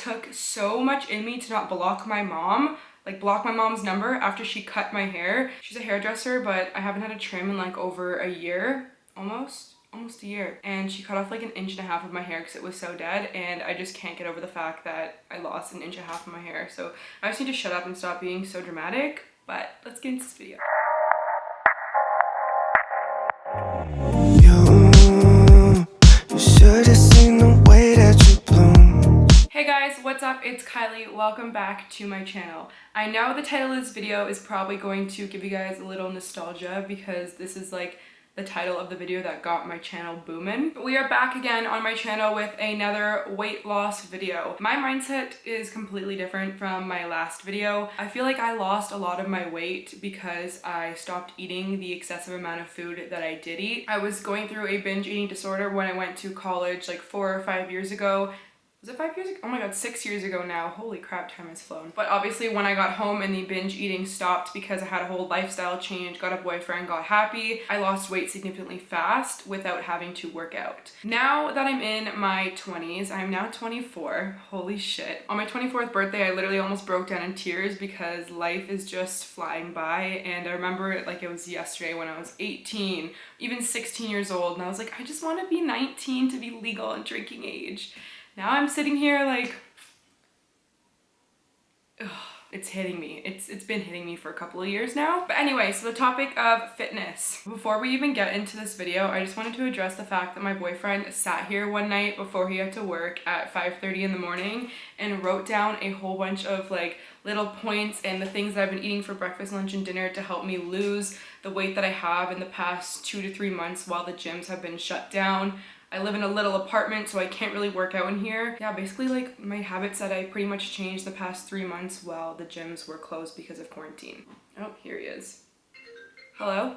took so much in me to not block my mom, like block my mom's number after she cut my hair. She's a hairdresser, but I haven't had a trim in like over a year, almost a year. And she cut off like 1.5 inches of my hair because it was so dead, and I just can't get over the fact that I lost 1.5 inches of my hair. So I just need to shut up and stop being so dramatic, but let's get into this video. You should have seen the way that you bloom. Hey guys, what's up? It's Kylie. Welcome back to my channel. I know the title of this video is probably going to give you guys a little nostalgia because this is like the title of the video that got my channel booming. But we are back again on my channel with another weight loss video. My mindset is completely different from my last video. I feel like I lost a lot of my weight because I stopped eating the excessive amount of food that I did eat. I was going through a binge eating disorder when I went to college like 4 or 5 years ago. Was it 5 years ago? Oh my god, 6 years ago now. Holy crap, time has flown. But obviously when I got home and the binge eating stopped because I had a whole lifestyle change, got a boyfriend, got happy, I lost weight significantly fast without having to work out. Now that I'm in my 20s, I'm now 24. Holy shit. On my 24th birthday, I literally almost broke down in tears because life is just flying by. And I remember it like it was yesterday when I was 18, even 16 years old. And I was like, I just want to be 19 to be legal and drinking age. Now I'm sitting here like, ugh, it's hitting me. It's been hitting me for a couple of years now. But anyway, so the topic of fitness. Before we even get into this video, I just wanted to address the fact that my boyfriend sat here one night before he had to work at 5:30 in the morning and wrote down a whole bunch of like little points and the things that I've been eating for breakfast, lunch, and dinner to help me lose the weight that I have in the past 2 to 3 months while the gyms have been shut down. I live in a little apartment, so I can't really work out in here. Yeah, basically like my habits that I pretty much changed the past 3 months while the gyms were closed because of quarantine. Oh, here he is. Hello?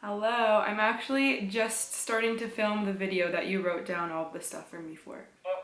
Hello, I'm actually just starting to film the video that you wrote down all of the stuff for me for. Well,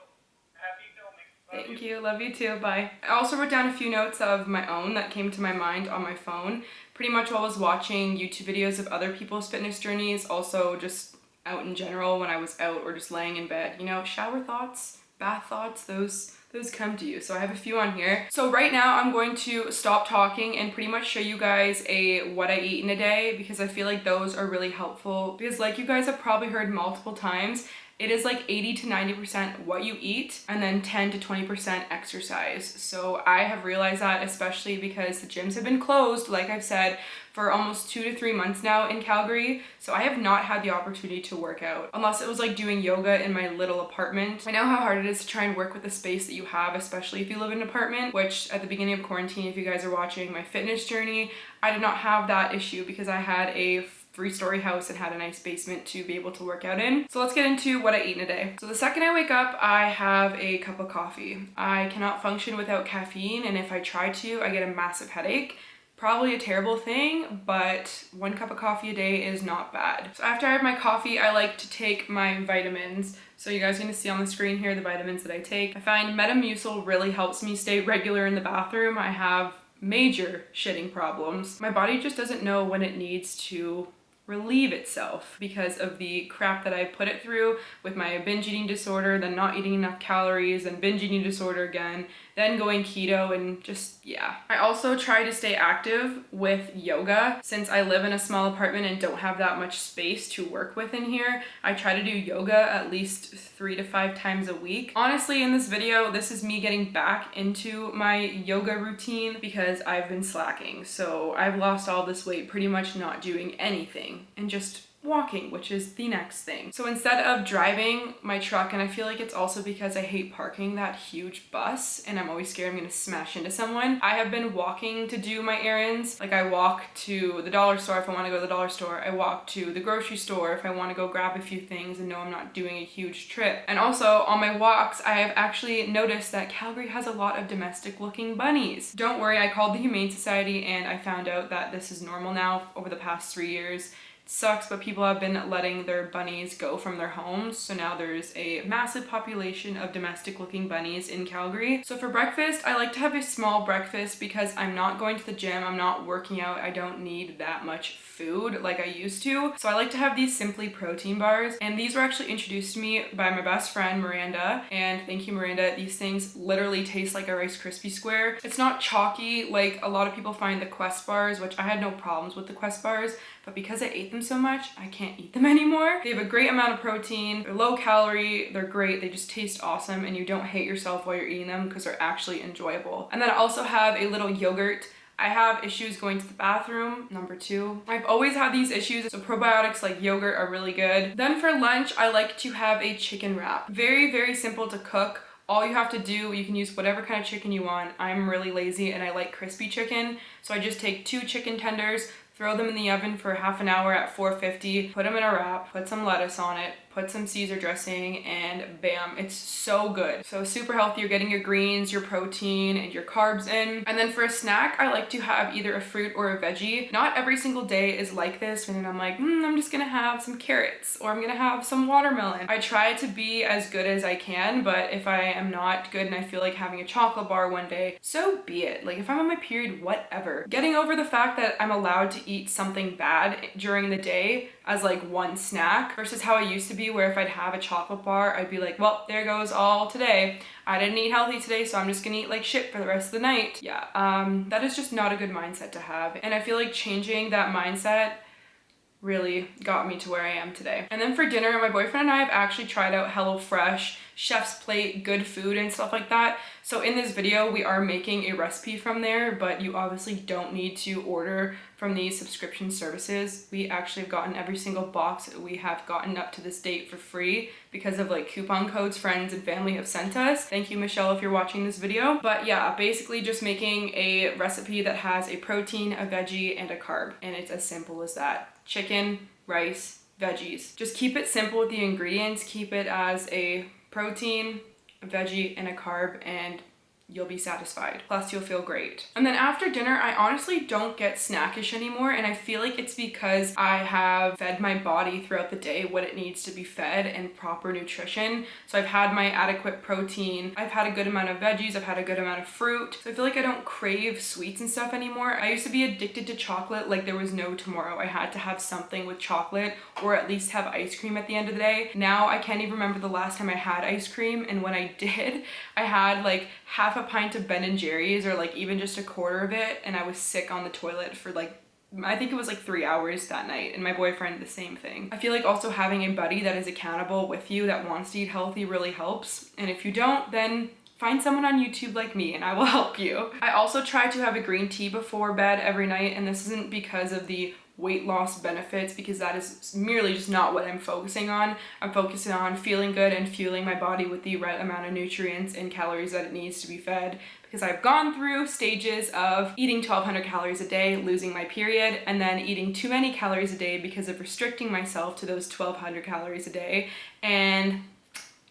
happy filming. Thank you, love you too, bye. I also wrote down a few notes of my own that came to my mind on my phone. Pretty much while I was watching YouTube videos of other people's fitness journeys, also just out in general when I was out or just laying in bed. You know, shower thoughts, bath thoughts, those come to you. So I have a few on here. So right now I'm going to stop talking and pretty much show you guys what I eat in a day because I feel like those are really helpful because like you guys have probably heard multiple times, it is like 80 to 90% what you eat and then 10 to 20% exercise. So I have realized that especially because the gyms have been closed, like I've said, for almost 2 to 3 months now in Calgary. So I have not had the opportunity to work out unless it was like doing yoga in my little apartment. I know how hard it is to try and work with the space that you have, especially if you live in an apartment, which at the beginning of quarantine, if you guys are watching my fitness journey, I did not have that issue because I had a 3-story house and had a nice basement to be able to work out in. So let's get into what I eat in a day. So the second I wake up, I have a cup of coffee. I cannot function without caffeine, and if I try to, I get a massive headache. Probably a terrible thing, but 1 cup of coffee a day is not bad. So after I have my coffee, I like to take my vitamins. So you guys are gonna see on the screen here the vitamins that I take. I find Metamucil really helps me stay regular in the bathroom. I have major shitting problems. My body just doesn't know when it needs to relieve itself because of the crap that I put it through with my binge eating disorder, then not eating enough calories, and binge eating disorder again, then going keto, and just, yeah. I also try to stay active with yoga. Since I live in a small apartment and don't have that much space to work with in here, I try to do yoga at least 3 to 5 times a week. Honestly, in this video, this is me getting back into my yoga routine because I've been slacking. So I've lost all this weight pretty much not doing anything and just walking, which is the next thing. So instead of driving my truck, and I feel like it's also because I hate parking that huge bus and I'm always scared I'm gonna smash into someone, I have been walking to do my errands. Like I walk to the dollar store if I want to go to the dollar store. I walk to the grocery store if I want to go grab a few things and know I'm not doing a huge trip. And also on my walks, I have actually noticed that Calgary has a lot of domestic looking bunnies. Don't worry, I called the Humane Society and I found out that this is normal now over the past 3 years. sucks, but people have been letting their bunnies go from their homes. So now there's a massive population of domestic looking bunnies in Calgary. So for breakfast, I like to have a small breakfast because I'm not going to the gym, I'm not working out, I don't need that much food like I used to. So I like to have these Simply protein bars, and these were actually introduced to me by my best friend Miranda, and thank you Miranda. These things literally taste like a Rice Krispie square. It's not chalky like a lot of people find the Quest bars, which I had no problems with the Quest bars, but because I ate them so much, I can't eat them anymore. They have a great amount of protein, they're low calorie, they're great, they just taste awesome, and you don't hate yourself while you're eating them because they're actually enjoyable. And then I also have a little yogurt. I have issues going to the bathroom, number 2. I've always had these issues, so probiotics like yogurt are really good. Then for lunch, I like to have a chicken wrap. Very, very simple to cook. All you have to do, you can use whatever kind of chicken you want. I'm really lazy and I like crispy chicken, so I just take 2 chicken tenders, throw them in the oven for half an hour at 450, put them in a wrap, put some lettuce on it, put some Caesar dressing, and bam, it's so good. So super healthy, you're getting your greens, your protein, and your carbs in. And then for a snack, I like to have either a fruit or a veggie. Not every single day is like this, and I'm like, I'm just gonna have some carrots, or I'm gonna have some watermelon. I try to be as good as I can, but if I am not good and I feel like having a chocolate bar one day, so be it. Like if I'm on my period, whatever. Getting over the fact that I'm allowed to eat something bad during the day as like one snack versus how I used to be, where if I'd have a chocolate bar, I'd be like, well, there goes all today. I didn't eat healthy today, so I'm just gonna eat like shit for the rest of the night. Yeah, that is just not a good mindset to have. And I feel like changing that mindset really got me to where I am today. And then for dinner, my boyfriend and I have actually tried out HelloFresh, Chef's Plate, Good Food, and stuff like that. So in this video, we are making a recipe from there, but you obviously don't need to order from these subscription services. We actually have gotten every single box that we have gotten up to this date for free because of like coupon codes friends and family have sent us. Thank you, Michelle, if you're watching this video. But yeah, basically just making a recipe that has a protein, a veggie, and a carb. And it's as simple as that. Chicken, rice, veggies. Just keep it simple with the ingredients. Keep it as a protein, a veggie, and a carb, and you'll be satisfied. Plus you'll feel great. And then after dinner, I honestly don't get snackish anymore, and I feel like it's because I have fed my body throughout the day what it needs to be fed and proper nutrition. So I've had my adequate protein, I've had a good amount of veggies, I've had a good amount of fruit. So I feel like I don't crave sweets and stuff anymore. I used to be addicted to chocolate like there was no tomorrow. I had to have something with chocolate or at least have ice cream at the end of the day. Now I can't even remember the last time I had ice cream, and when I did, I had like half a pint of Ben & Jerry's, or like even just a quarter of it, and I was sick on the toilet for like, I think it was like 3 hours that night, and my boyfriend the same thing. I feel like also having a buddy that is accountable with you that wants to eat healthy really helps, and if you don't, then find someone on YouTube like me and I will help you. I also try to have a green tea before bed every night, and this isn't because of the weight loss benefits, because that is merely just not what I'm focusing on. I'm focusing on feeling good and fueling my body with the right amount of nutrients and calories that it needs to be fed, because I've gone through stages of eating 1,200 calories a day, losing my period, and then eating too many calories a day because of restricting myself to those 1,200 calories a day, and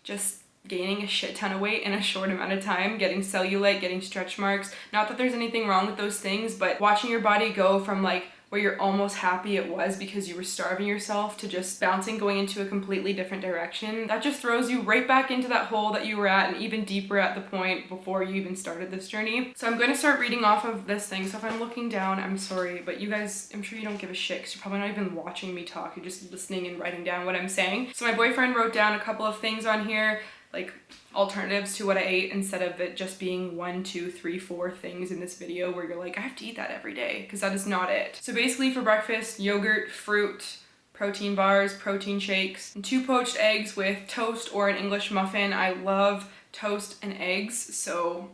just gaining a shit ton of weight in a short amount of time, getting cellulite, getting stretch marks. Not that there's anything wrong with those things, but watching your body go from like where you're almost happy it was because you were starving yourself to just bouncing, going into a completely different direction, that just throws you right back into that hole that you were at, and even deeper at the point before you even started this journey. So I'm going to start reading off of this thing. So if I'm looking down, I'm sorry, but you guys, I'm sure you don't give a shit because you're probably not even watching me talk. You're just listening and writing down what I'm saying. So my boyfriend wrote down a couple of things on here, like alternatives to what I ate, instead of it just being 1, 2, 3, 4 things in this video where you're like, I have to eat that every day, because that is not it. So basically for breakfast, yogurt, fruit, protein bars, protein shakes, and 2 poached eggs with toast or an English muffin. I love toast and eggs, so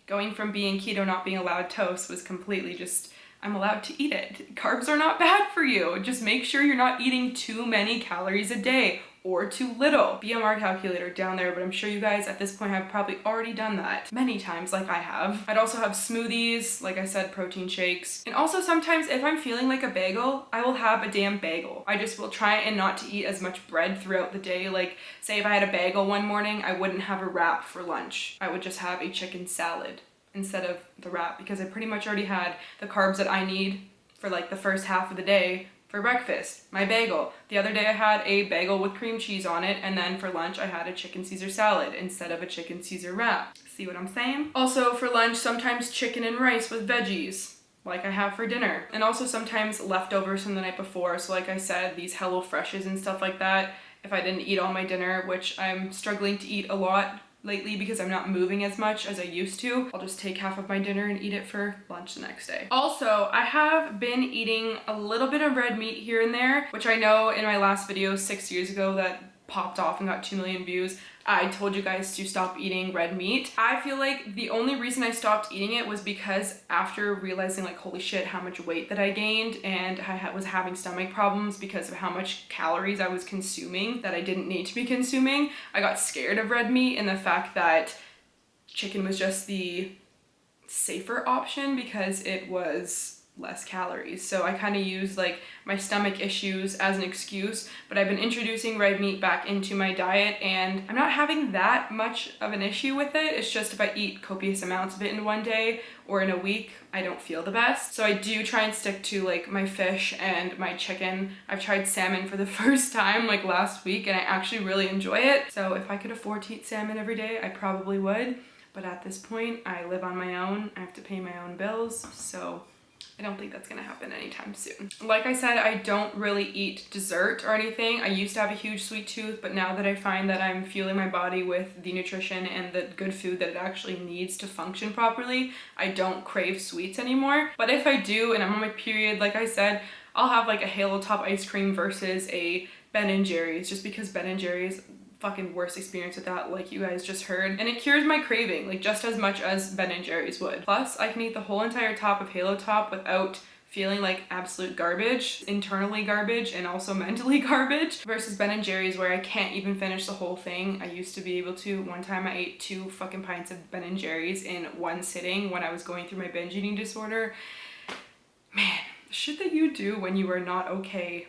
going from being keto, not being allowed toast, was completely just, I'm allowed to eat it. Carbs are not bad for you. Just make sure you're not eating too many calories a day or too little. BMR calculator down there, but I'm sure you guys at this point have probably already done that many times like I have. I'd also have smoothies, like I said, protein shakes. And also sometimes if I'm feeling like a bagel, I will have a damn bagel. I just will try and not to eat as much bread throughout the day. Like say if I had a bagel one morning, I wouldn't have a wrap for lunch. I would just have a chicken salad instead of the wrap, because I pretty much already had the carbs that I need for like the first half of the day For breakfast, my bagel. The other day I had a bagel with cream cheese on it, and then for lunch I had a chicken Caesar salad instead of a chicken Caesar wrap. See what I'm saying? Also for lunch, sometimes chicken and rice with veggies, like I have for dinner. And also sometimes leftovers from the night before. So like I said, these Hello Freshes and stuff like that. If I didn't eat all my dinner, which I'm struggling to eat a lot lately because I'm not moving as much as I used to, I'll just take half of my dinner and eat it for lunch the next day. Also, I have been eating a little bit of red meat here and there, which I know in my last video 6 years ago that popped off and got 2 million views, I told you guys to stop eating red meat. I feel like the only reason I stopped eating it was because after realizing like, holy shit, how much weight that I gained, and I was having stomach problems because of how much calories I was consuming that I didn't need to be consuming, I got scared of red meat and the fact that chicken was just the safer option because it was less calories. So I kind of used like my stomach issues as an excuse, but I've been introducing red meat back into my diet and I'm not having that much of an issue with it. It's just if I eat copious amounts of it in one day or in a week, I don't feel the best. So I do try and stick to like my fish and my chicken. I've tried salmon for the first time like last week and I actually really enjoy it. So if I could afford to eat salmon every day, I probably would. But at this point, I live on my own. I have to pay my own bills. So I don't think that's gonna happen anytime soon. Like I said, I don't really eat dessert or anything. I used to have a huge sweet tooth, but now that I find that I'm fueling my body with the nutrition and the good food that it actually needs to function properly, I don't crave sweets anymore. But if I do and I'm on my period, like I said, I'll have like a Halo Top ice cream versus a Ben & Jerry's, just because Ben & Jerry's fucking worst experience with that, like you guys just heard, and it cures my craving like just as much as Ben & Jerry's would. Plus I can eat the whole entire top of Halo Top without feeling like absolute garbage, internally garbage and also mentally garbage, versus Ben & Jerry's where I can't even finish the whole thing. I used to be able to. One time I ate 2 fucking pints of Ben & Jerry's in one sitting when I was going through my binge eating disorder. Man, the shit that you do when you are not okay,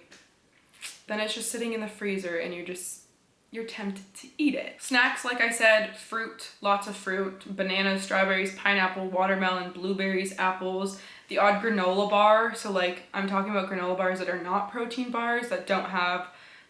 then it's just sitting in the freezer and you're tempted to eat it. Snacks, like I said, fruit, lots of fruit, bananas, strawberries, pineapple, watermelon, blueberries, apples, the odd granola bar. So like I'm talking about granola bars that are not protein bars, that don't have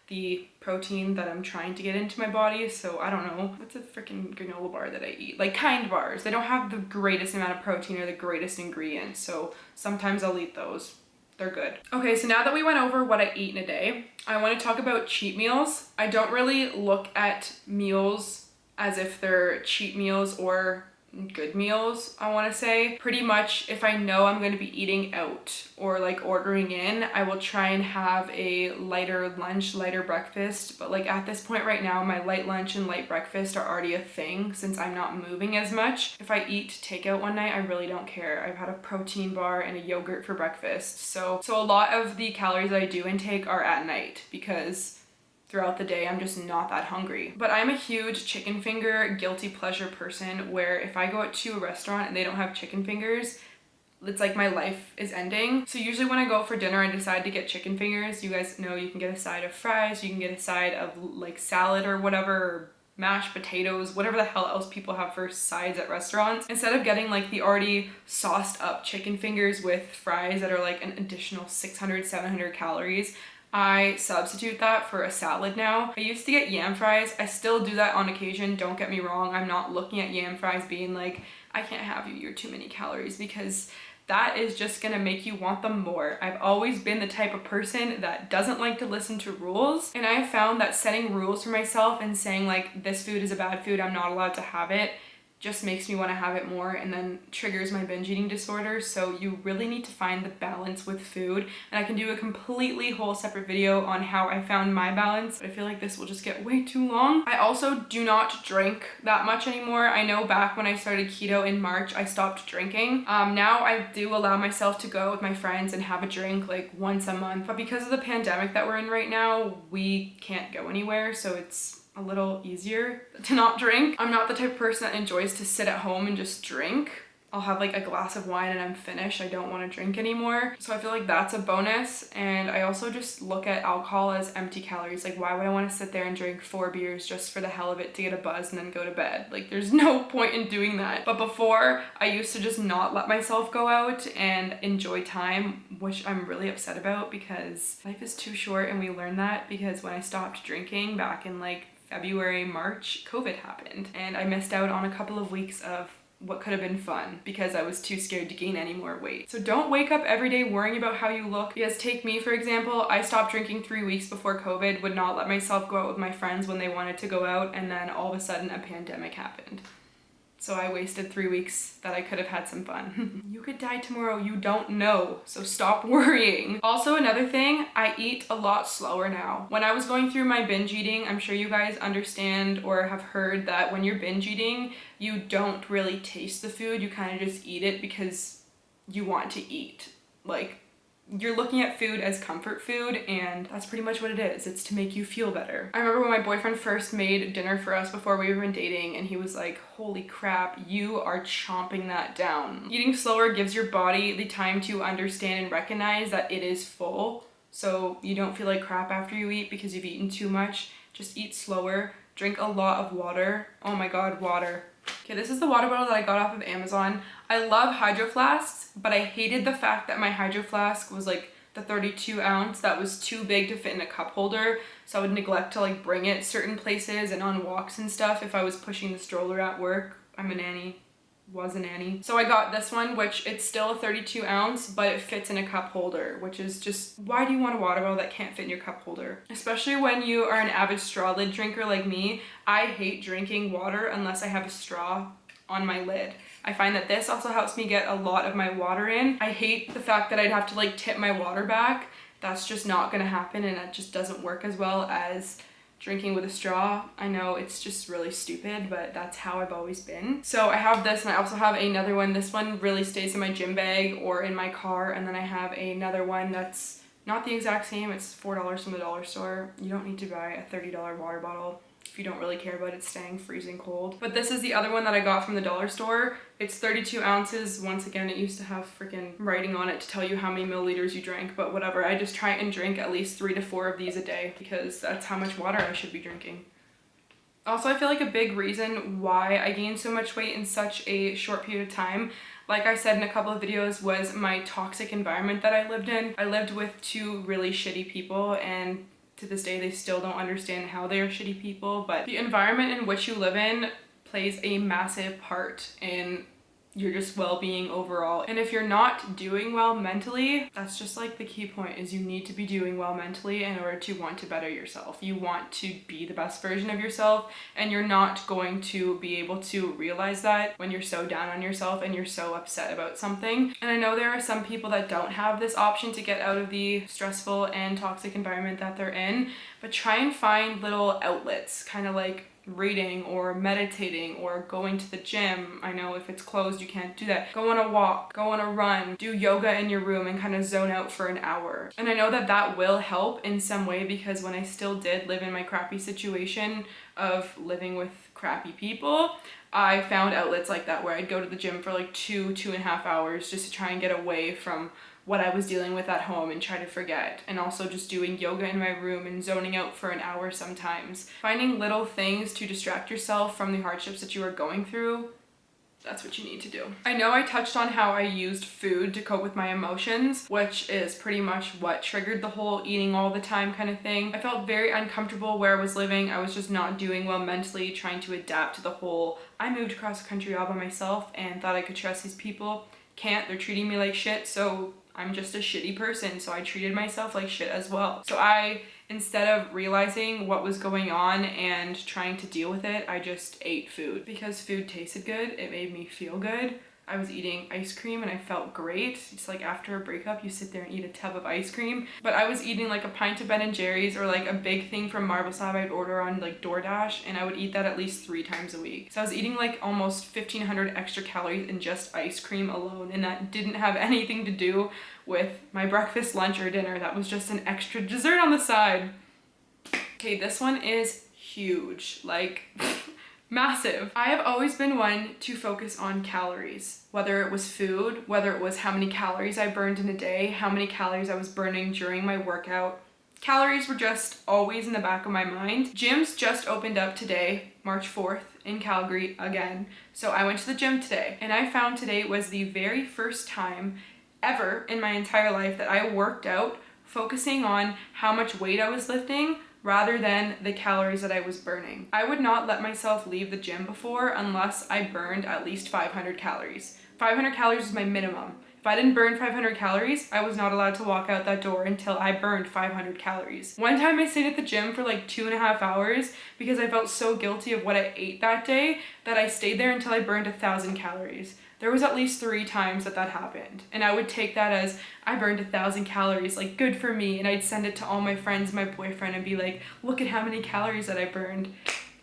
the protein that I'm trying to get into my body. So I don't know, what's a freaking granola bar that I eat? Like Kind bars. They don't have the greatest amount of protein or the greatest ingredients. So sometimes I'll eat those. They're good. Okay, so now that we went over what I eat in a day, I want to talk about cheat meals. I don't really look at meals as if they're cheat meals or good meals, I want to say. Pretty much if I know I'm going to be eating out or like ordering in, I will try and have a lighter lunch, lighter breakfast. But like at this point right now, my light lunch and light breakfast are already a thing since I'm not moving as much. If I eat takeout one night, I really don't care. I've had a protein bar and a yogurt for breakfast. So a lot of the calories I do intake are at night because throughout the day, I'm just not that hungry. But I'm a huge chicken finger guilty pleasure person where if I go out to a restaurant and they don't have chicken fingers, it's like my life is ending. So usually when I go out for dinner, I decide to get chicken fingers. You guys know you can get a side of fries, you can get a side of like salad or whatever, or mashed potatoes, whatever the hell else people have for sides at restaurants. Instead of getting like the already sauced up chicken fingers with fries that are like an additional 600, 700 calories, I substitute that for a salad now. I used to get yam fries. I still do that on occasion, don't get me wrong. I'm not looking at yam fries being like, I can't have you, you're too many calories, because that is just gonna make you want them more. I've always been the type of person that doesn't like to listen to rules, and I have found that setting rules for myself and saying like, this food is a bad food, I'm not allowed to have it, just makes me want to have it more and then triggers my binge eating disorder. So you really need to find the balance with food, and I can do a completely whole separate video on how I found my balance, but I feel like this will just get way too long. I also do not drink that much anymore. I know back when I started keto in March, I stopped drinking. Now I do allow myself to go with my friends and have a drink like once a month, but because of the pandemic that we're in right now, we can't go anywhere, so it's a little easier to not drink. I'm not the type of person that enjoys to sit at home and just drink. I'll have like a glass of wine and I'm finished. I don't want to drink anymore. So I feel like that's a bonus. And I also just look at alcohol as empty calories. Like, why would I want to sit there and drink 4 beers just for the hell of it to get a buzz and then go to bed? Like, there's no point in doing that. But before, I used to just not let myself go out and enjoy time, which I'm really upset about because life is too short, and we learned that because when I stopped drinking back in like February, March, COVID happened, and I missed out on a couple of weeks of what could have been fun because I was too scared to gain any more weight. So don't wake up every day worrying about how you look, because take me for example, I stopped drinking 3 weeks before COVID, would not let myself go out with my friends when they wanted to go out, and then all of a sudden a pandemic happened. So I wasted 3 weeks that I could have had some fun. You could die tomorrow, you don't know, so stop worrying. Also, another thing, I eat a lot slower now. When I was going through my binge eating, I'm sure you guys understand or have heard that when you're binge eating, you don't really taste the food, you kind of just eat it because you want to eat. Like, you're looking at food as comfort food, and that's pretty much what it is. It's to make you feel better. I remember when my boyfriend first made dinner for us before we were even dating, and he was like, holy crap, you are chomping that down. Eating slower gives your body the time to understand and recognize that it is full, so you don't feel like crap after you eat because you've eaten too much. Just eat slower. Drink a lot of water. Oh my god, water. Okay, this is the water bottle that I got off of Amazon. I love Hydro Flasks, but I hated the fact that my Hydro Flask was like the 32 ounce. That was too big to fit in a cup holder, so I would neglect to like bring it certain places and on walks and stuff if I was pushing the stroller at work. I'm a nanny. Was a nanny. So I got this one, which it's still a 32 ounce, but it fits in a cup holder, which is just, why do you want a water bottle that can't fit in your cup holder? Especially when you are an avid straw lid drinker like me. I hate drinking water unless I have a straw on my lid. I find that this also helps me get a lot of my water in. I hate the fact that I'd have to like tip my water back. That's just not gonna happen, and that just doesn't work as well as drinking with a straw. I know it's just really stupid, but that's how I've always been. So I have this, and I also have another one. This one really stays in my gym bag or in my car, and then I have another one that's not the exact same. It's $4 from the dollar store. You don't need to buy a $30 water bottle if you don't really care about it staying freezing cold. But this is the other one that I got from the dollar store. It's 32 ounces. Once again, it used to have freaking writing on it to tell you how many milliliters you drank, but whatever. I just try and drink at least 3 to 4 of these a day because that's how much water I should be drinking. Also, I feel like a big reason why I gained so much weight in such a short period of time, like I said in a couple of videos, was my toxic environment that I lived in. I lived with 2 really shitty people, and to this day they still don't understand how they are shitty people, but the environment in which you live in plays a massive part in your just well-being overall. And if you're not doing well mentally, that's just like the key point, is you need to be doing well mentally in order to want to better yourself. You want to be the best version of yourself, and you're not going to be able to realize that when you're so down on yourself and you're so upset about something. And I know there are some people that don't have this option to get out of the stressful and toxic environment that they're in, but try and find little outlets, kind of like reading or meditating or going to the gym. I know if it's closed you can't do that. Go on a walk, go on a run, do yoga in your room and kind of zone out for an hour. And I know that that will help in some way, because when I still did live in my crappy situation of living with crappy people, I found outlets like that where I'd go to the gym for like 2.5 hours just to try and get away from what I was dealing with at home and try to forget. And also just doing yoga in my room and zoning out for an hour sometimes. Finding little things to distract yourself from the hardships that you are going through, that's what you need to do. I know I touched on how I used food to cope with my emotions, which is pretty much what triggered the whole eating all the time kind of thing. I felt very uncomfortable where I was living. I was just not doing well mentally, trying to adapt to the whole, I moved across the country all by myself and thought I could trust these people. Can't, they're treating me like shit, so I'm just a shitty person, so I treated myself like shit as well. So I, instead of realizing what was going on and trying to deal with it, I just ate food. Because food tasted good, it made me feel good. I was eating ice cream and I felt great. It's like after a breakup, you sit there and eat a tub of ice cream. But I was eating like a pint of Ben & Jerry's, or like a big thing from Marble Slab I'd order on like DoorDash, and I would eat that at least 3 times a week. So I was eating like almost 1,500 extra calories in just ice cream alone, and that didn't have anything to do with my breakfast, lunch, or dinner. That was just an extra dessert on the side. Okay, this one is huge. Like, Massive. I have always been one to focus on calories, whether it was food, whether it was how many calories I burned in a day, how many calories I was burning during my workout. Calories were just always in the back of my mind. Gyms just opened up today, March 4th, in Calgary again. So I went to the gym today, and I found today was the very first time ever in my entire life that I worked out focusing on how much weight I was lifting rather than the calories that I was burning. I would not let myself leave the gym before unless I burned at least 500 calories. 500 calories is my minimum. If I didn't burn 500 calories, I was not allowed to walk out that door until I burned 500 calories. One time I stayed at the gym for like 2.5 hours because I felt so guilty of what I ate that day that I stayed there until I burned 1,000 calories. There was at least 3 times that happened. And I would take that as I burned 1,000 calories, like good for me. And I'd send it to all my friends, my boyfriend, and be like, look at how many calories that I burned.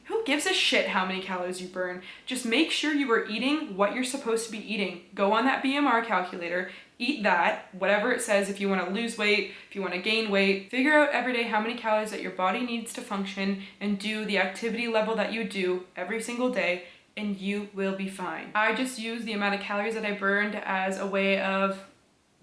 Who gives a shit how many calories you burn? Just make sure you are eating what you're supposed to be eating. Go on that BMR calculator, eat that, whatever it says. If you want to lose weight, if you want to gain weight, figure out every day how many calories that your body needs to function and do the activity level that you do every single day, and you will be fine. I just use the amount of calories that I burned as a way of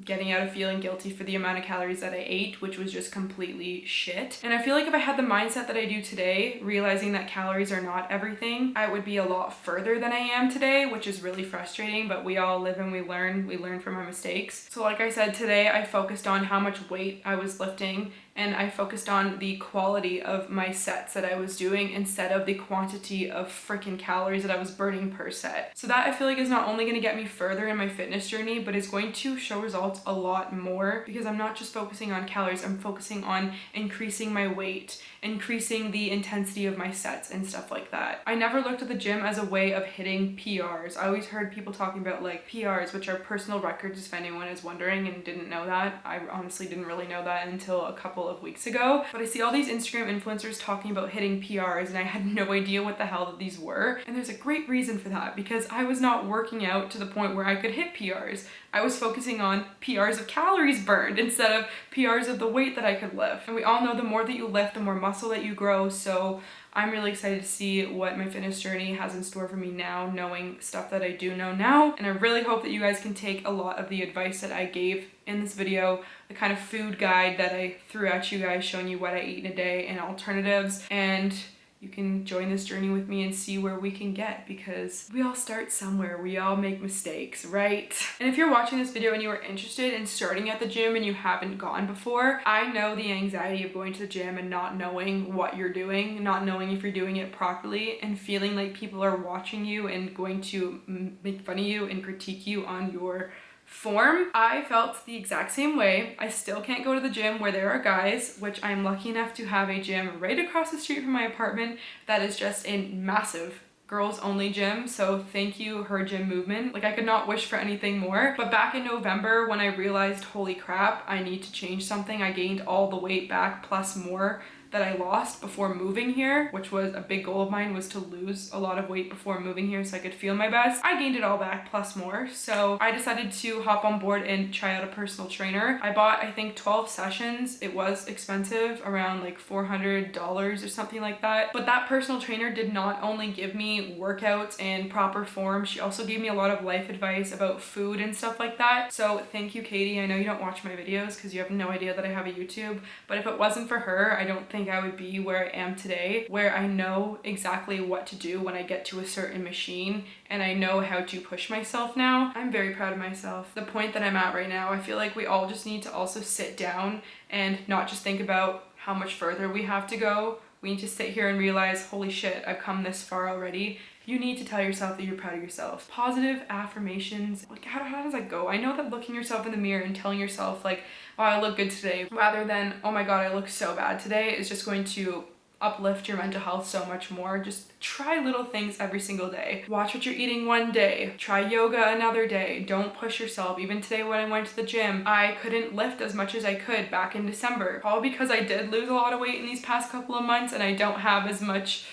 getting out of feeling guilty for the amount of calories that I ate, which was just completely shit. And I feel like if I had the mindset that I do today, realizing that calories are not everything, I would be a lot further than I am today, which is really frustrating, but we all live and we learn from our mistakes. So like I said, today I focused on how much weight I was lifting, and I focused on the quality of my sets that I was doing instead of the quantity of freaking calories that I was burning per set. So that I feel like is not only going to get me further in my fitness journey, but is going to show results a lot more because I'm not just focusing on calories, I'm focusing on increasing my weight, increasing the intensity of my sets and stuff like that. I never looked at the gym as a way of hitting PRs. I always heard people talking about like PRs, which are personal records, if anyone is wondering and didn't know that. I honestly didn't really know that until a couple of weeks ago, but I see all these Instagram influencers talking about hitting PRs and I had no idea what the hell that these were. And there's a great reason for that because I was not working out to the point where I could hit PRs. I was focusing on PRs of calories burned instead of PRs of the weight that I could lift. And we all know the more that you lift, the more muscle that you grow. So I'm really excited to see what my fitness journey has in store for me now, knowing stuff that I do know now. And I really hope that you guys can take a lot of the advice that I gave in this video, the kind of food guide that I threw at you guys, showing you what I eat in a day and alternatives, and you can join this journey with me and see where we can get, because we all start somewhere. We all make mistakes, right? And if you're watching this video and you are interested in starting at the gym and you haven't gone before, I know the anxiety of going to the gym and not knowing what you're doing, not knowing if you're doing it properly, and feeling like people are watching you and going to make fun of you and critique you on your form. I felt the exact same way. I still can't go to the gym where there are guys, which I'm lucky enough to have a gym right across the street from my apartment that is just a massive girls only gym. So thank you, Her Gym Movement. Like I could not wish for anything more. But back in November when I realized, holy crap, I need to change something, I gained all the weight back plus more that I lost before moving here, which was a big goal of mine, was to lose a lot of weight before moving here so I could feel my best. I gained it all back plus more. So I decided to hop on board and try out a personal trainer. I bought, I think 12 sessions. It was expensive, around like $400 or something like that. But that personal trainer did not only give me workouts and proper form, she also gave me a lot of life advice about food and stuff like that. So thank you, Katie. I know you don't watch my videos because you have no idea that I have a YouTube, but if it wasn't for her, I don't think I would be where I am today, where I know exactly what to do when I get to a certain machine and I know how to push myself now. I'm very proud of myself. The point that I'm at right now, I feel like we all just need to also sit down and not just think about how much further we have to go. We need to sit here and realize, holy shit, I've come this far already. You need to tell yourself that you're proud of yourself. Positive affirmations, like how does that go? I know that looking yourself in the mirror and telling yourself like, oh, I look good today, rather than, oh my God, I look so bad today, is just going to uplift your mental health so much more. Just try little things every single day. Watch what you're eating one day. Try yoga another day. Don't push yourself. Even today when I went to the gym, I couldn't lift as much as I could back in December. Probably because I did lose a lot of weight in these past couple of months and I don't have as much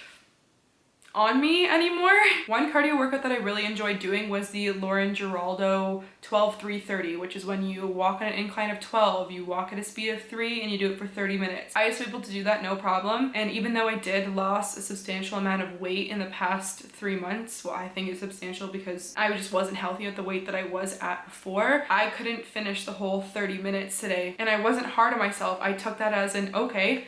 on me anymore. One cardio workout that I really enjoyed doing was the Lauren Giraldo 12-3-30, which is when you walk on an incline of 12, you walk at a speed of 3, and you do it for 30 minutes. I used to be able to do that no problem, and even though I did lose a substantial amount of weight in the past 3 months, well, I think it's substantial because I just wasn't healthy at the weight that I was at before, I couldn't finish the whole 30 minutes today, and I wasn't hard on myself. I took that as an, okay,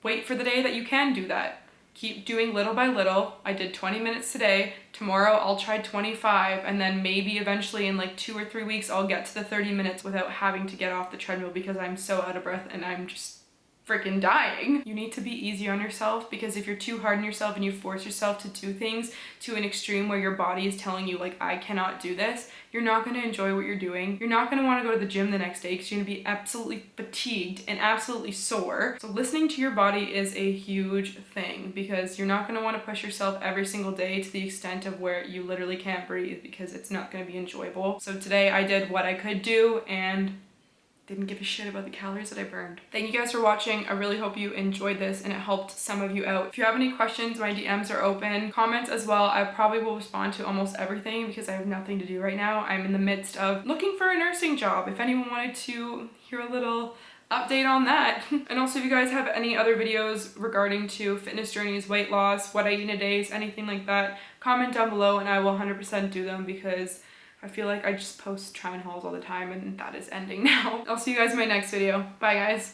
wait for the day that you can do that. Keep doing little by little. I did 20 minutes today. Tomorrow I'll try 25, and then maybe eventually in like 2 or 3 weeks I'll get to the 30 minutes without having to get off the treadmill because I'm so out of breath and I'm just freaking dying. You need to be easy on yourself, because if you're too hard on yourself and you force yourself to do things to an extreme where your body is telling you like, I cannot do this, you're not going to enjoy what you're doing. You're not going to want to go to the gym the next day because you're going to be absolutely fatigued and absolutely sore. So listening to your body is a huge thing, because you're not going to want to push yourself every single day to the extent of where you literally can't breathe, because it's not going to be enjoyable. So today I did what I could do and didn't give a shit about the calories that I burned. Thank you guys for watching. I really hope you enjoyed this and it helped some of you out. If you have any questions, my DMs are open. Comments as well. I probably will respond to almost everything because I have nothing to do right now. I'm in the midst of looking for a nursing job. If anyone wanted to hear a little update on that. And also, if you guys have any other videos regarding to fitness journeys, weight loss, what I eat in a day, anything like that, comment down below and I will 100% do them, because I feel like I just post try and hauls all the time and that is ending now. I'll see you guys in my next video. Bye guys.